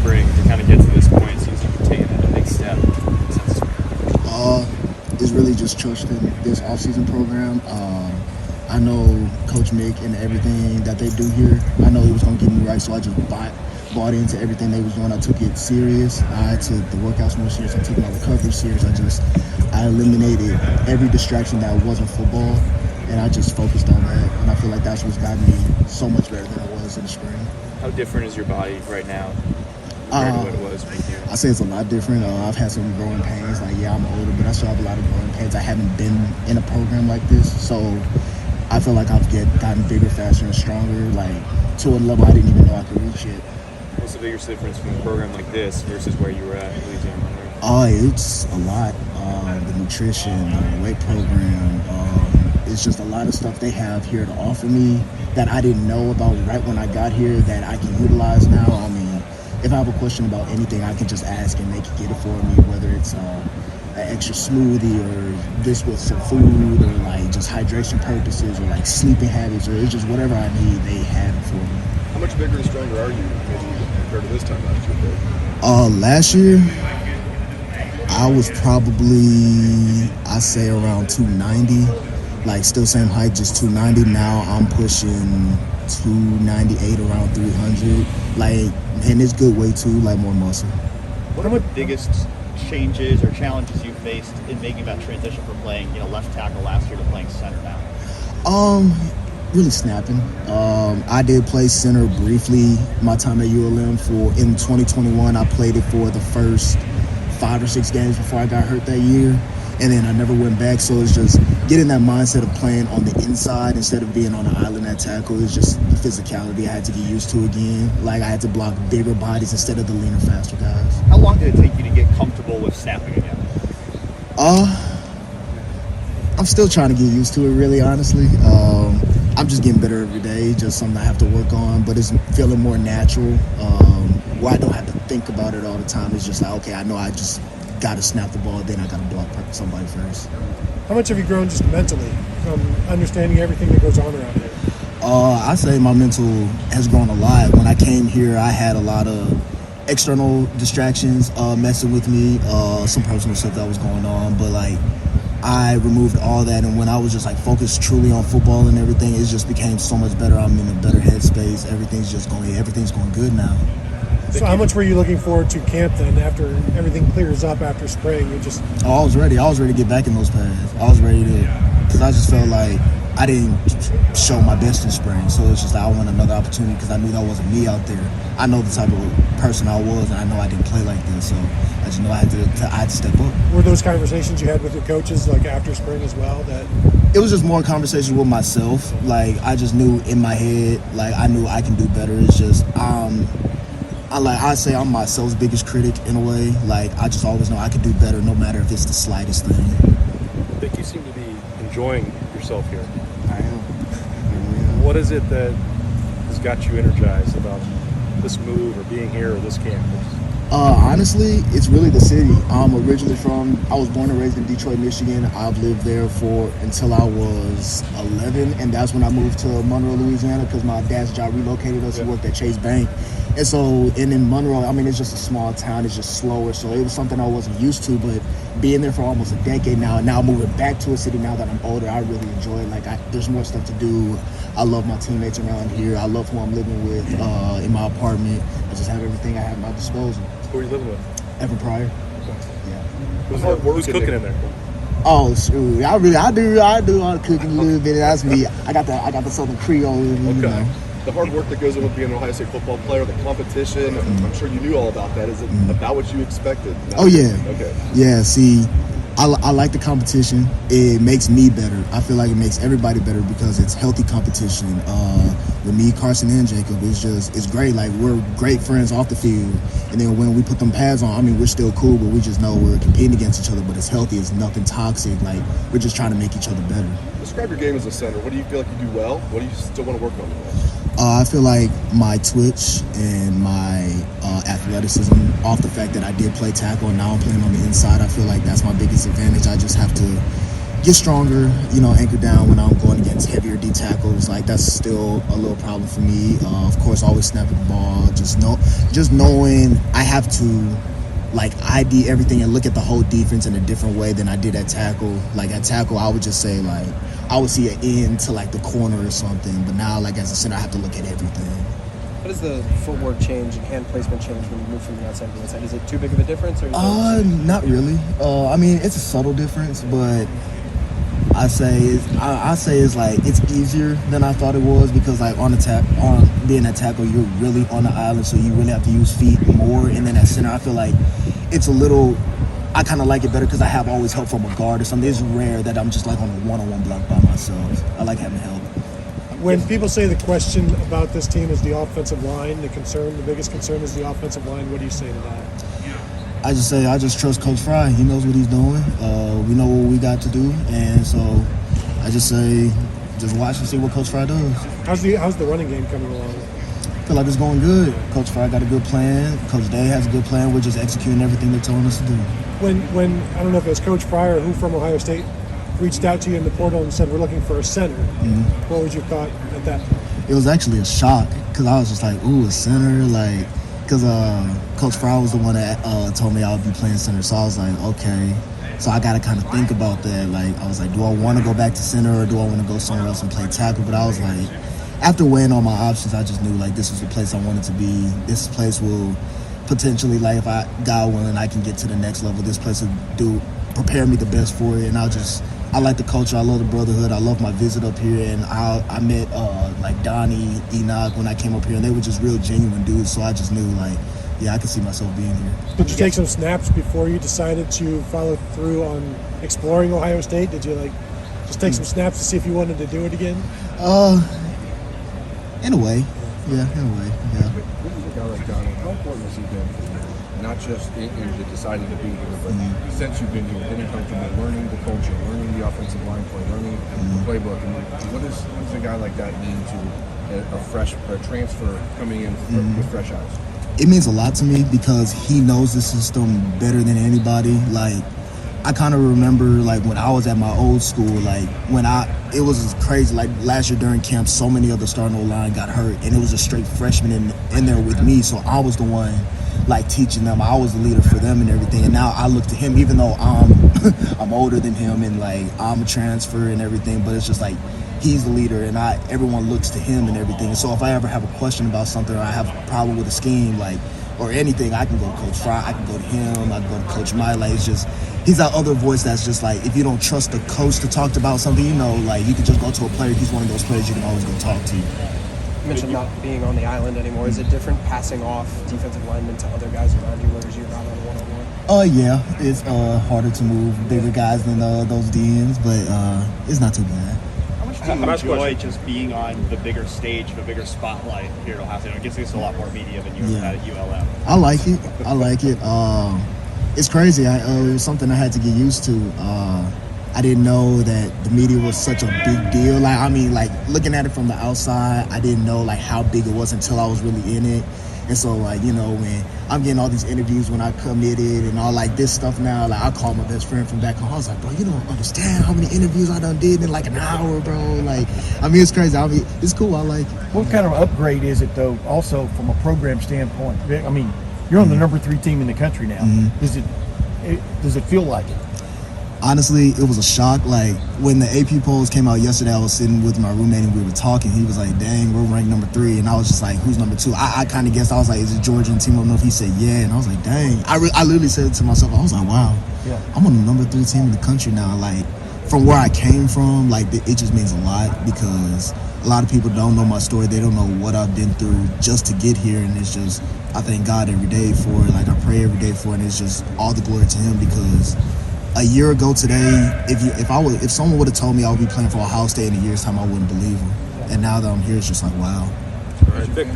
spring to kind of get to this point? It seems like you've taken a big step since spring. It's really just trusting this off-season program. I know Coach Mick and everything that they do here. I know he was going to get me right, so I just bought into everything they was doing. I took it serious. I took the workouts more serious. I took my recovery serious. I eliminated every distraction that wasn't football, and I just focused on that. And I feel like that's what's gotten me so much better than I was in the spring. How different is your body right now compared to what it was with you? I say it's a lot different. I've had some growing pains. Like, yeah, I'm older, but I still have a lot of growing pains. I haven't been in a program like this, so I feel like I've gotten bigger, faster, and stronger, like to a level I didn't even know I could reach yet. What's the biggest difference from a program like this versus where you were at in Louisiana? It's a lot. The nutrition, the weight program, it's just a lot of stuff they have here to offer me that I didn't know about right when I got here that I can utilize now. I mean, if I have a question about anything, I can just ask and they can get it for me, whether it's an extra smoothie or this with some food or like just hydration purposes or like sleeping habits or it's just whatever I need, they have it for me. How much bigger and stronger are you maybe compared to this time last year? Last year, I was probably, I say around 290, like still same height, just 290. Now I'm pushing 298, around 300. Like, and it's good weight too, like more muscle. What are the biggest changes or challenges you faced in making that transition from playing, left tackle last year to playing center now? Really snapping. I did play center briefly my time at ULM in 2021. I played it for the first 5 or 6 games before I got hurt that year. And then I never went back, so it's just getting that mindset of playing on the inside instead of being on the island at tackle. It's just the physicality I had to get used to again. Like I had to block bigger bodies instead of the leaner, faster guys. How long did it take you to get comfortable with snapping again? I'm still trying to get used to it, really, honestly. I'm just getting better every day, just something I have to work on, but it's feeling more natural, where I don't have to think about it all the time. It's just like, okay, I know I just got to snap the ball, then I got to block somebody first. How much have you grown just mentally from understanding everything that goes on around here? I say my mental has grown a lot. When I came here, I had a lot of external distractions messing with me, some personal stuff that was going on, but like I removed all that, and when I was just like focused truly on football and everything, it just became so much better. I'm in a better headspace. Everything's going good now. So how much were you looking forward to camp then after everything clears up after spring? I was ready. I was ready to get back in those pads. I was ready to, because I just felt like I didn't show my best in spring. So it's just like I want another opportunity because I knew that wasn't me out there. I know the type of person I was, and I know I didn't play like this. So I just know I had to step up. Were those conversations you had with your coaches like after spring as well? That it was just more conversation with myself. Like I just knew in my head, like I knew I can do better. It's just I say I'm myself's biggest critic in a way. Like I just always know I can do better, no matter if it's the slightest thing. Vic, you seem to be enjoying yourself here. I am. What is it that has got you energized about this move or being here or this campus? Honestly, it's really the city. I'm originally I was born and raised in Detroit, Michigan. I've lived there until I was 11, and that's when I moved to Monroe, Louisiana, because my dad's job relocated us. He worked at Chase Bank. And so, and in Monroe, I mean, it's just a small town. It's just slower. So it was something I wasn't used to, but being there for almost a decade now, and now moving back to a city now that I'm older, I really enjoy it. Like, there's more stuff to do. I love my teammates around here. I love who I'm living with in my apartment. I just have everything I have at my disposal. Who are you living with? Evan Pryor. Okay. Yeah. Who's cooking in there? Oh, shoot. I do all the cooking a little bit. That's me. I got the Southern Creole in me, you know. The hard work that goes in with being an Ohio State football player, the competition, I'm sure you knew all about that. Is it about what you expected? Oh, yeah. Okay. Yeah, see, I like the competition. It makes me better. I feel like it makes everybody better because it's healthy competition. With me, Carson, and Jacob, it's great. Like, we're great friends off the field. And then when we put them pads on, I mean, we're still cool, but we just know we're competing against each other, but it's healthy. It's nothing toxic. Like, we're just trying to make each other better. Describe your game as a center. What do you feel like you do well? What do you still want to work on? I feel like my twitch and my athleticism, off the fact that I did play tackle and now I'm playing on the inside, I feel like that's my biggest advantage. I just have to get stronger, anchor down when I'm going against heavier D tackles. Like, that's still a little problem for me. Of course, always snapping the ball. Just knowing I have to, like, ID everything and look at the whole defense in a different way than I did at tackle. Like, at tackle, I would just say, like, I would see an end to, like, the corner or something. But now, like, as a center, I have to look at everything. How does the footwork change and hand placement change when you move from the outside to the inside? Is it too big of a difference? Or Not really. I mean, it's a subtle difference, but I say it's like it's easier than I thought it was, because like on being a tackle, you're really on the island, so you really have to use feet more. And then at center, I feel like it's a little. I kind of like it better because I have always help from a guard or something. It's rare that I'm just like on a one-on-one block by myself. I like having help. When people say the question about this team is the offensive line, the biggest concern is the offensive line, what do you say to that? I just trust Coach Fry. He knows what he's doing. We know what we got to do, and so I just say, just watch and see what Coach Fry does. How's the running game coming along? I feel like it's going good. Coach Fry got a good plan. Coach Day has a good plan. We're just executing everything they're telling us to do. When I don't know if it was Coach Fry or who from Ohio State reached out to you in the portal and said, we're looking for a center. Mm-hmm. What was your thought at that point? It was actually a shock, because I was just like, ooh, a center? Like, because Coach Fry was the one that told me I would be playing center. So I was like, okay. So I got to kind of think about that. Like, I was like, do I want to go back to center, or do I want to go somewhere else and play tackle? But I was like, after weighing all my options, I just knew, like, this was the place I wanted to be. This place will potentially, like, if God willing, I can get to the next level. This place will prepare me the best for it. And I like the culture. I love the brotherhood. I love my visit up here. And I met like Donnie, Enoch when I came up here, and they were just real genuine dudes. So I just knew, like, yeah, I could see myself being here. Did you take some snaps before you decided to follow through on exploring Ohio State? Did you just take some snaps to see if you wanted to do it again? In a way. Yeah, in a way, yeah. What is a guy like Donnie? How important has he been for you? Not just in deciding to be here, but since you've been here, getting comfortable, learning the culture, learning the offensive line play, learning the playbook. And what does a guy like that mean to a transfer coming in with fresh eyes? It means a lot to me, because he knows the system better than anybody. Like, I kind of remember, like, when I was at my old school, like, it was crazy. Like, last year during camp, so many of the starting O-line got hurt, and it was a straight freshman in there with me. So I was the one, like, teaching them. I was the leader for them and everything. And now I look to him, even though I'm older than him, and, like, I'm a transfer and everything. But it's just like, he's the leader, and everyone looks to him and everything. And so if I ever have a question about something, or I have a problem with a scheme, like, or anything, I can go to Coach Fry, I can go to him, I can go to Coach Miley. It's just, he's that other voice that's just like, if you don't trust the coach to talk about something, like, you can just go to a player. He's one of those players you can always go talk to. You mentioned not being on the island anymore. Is it different passing off defensive linemen to other guys around you, whereas you're not on a one-on-one? Yeah, it's harder to move bigger guys than those DNs, but it's not too bad. How much do you enjoy just being on the bigger stage, the bigger spotlight here at Ohio State? I guess it's a lot more media than you ever had at ULM. I like it. It's crazy. It was something I had to get used to. I didn't know that the media was such a big deal. Like, I mean, like, looking at it from the outside, I didn't know, like, how big it was until I was really in it. And so, like, when I'm getting all these interviews when I committed and all, like, this stuff now, like, I call my best friend from back home. I was like, bro, you don't understand how many interviews I done did in, like, an hour, bro. Like, I mean, it's crazy. I mean, it's cool. I like it. What kind of upgrade is it, though, also from a program standpoint? I mean, you're on the number 3 team in the country now. Mm-hmm. Does it feel like it? Honestly, it was a shock. Like, when the AP polls came out yesterday, I was sitting with my roommate and we were talking. He was like, dang, we're ranked number 3. And I was just like, who's number 2? I kind of guessed. I was like, is it Georgia and Team Up? He said, yeah. And I was like, dang. I literally said it to myself. I was like, wow, yeah, I'm on the number 3 team in the country now. Like, from where I came from, like, it just means a lot, because a lot of people don't know my story. They don't know what I've been through just to get here. And it's just, I thank God every day for it. Like, I pray every day for it. And it's just all the glory to him, because a year ago today, if someone would have told me I would be playing for Ohio State in a year's time, I wouldn't believe them. And now that I'm here, it's just like, wow. All right, Vic,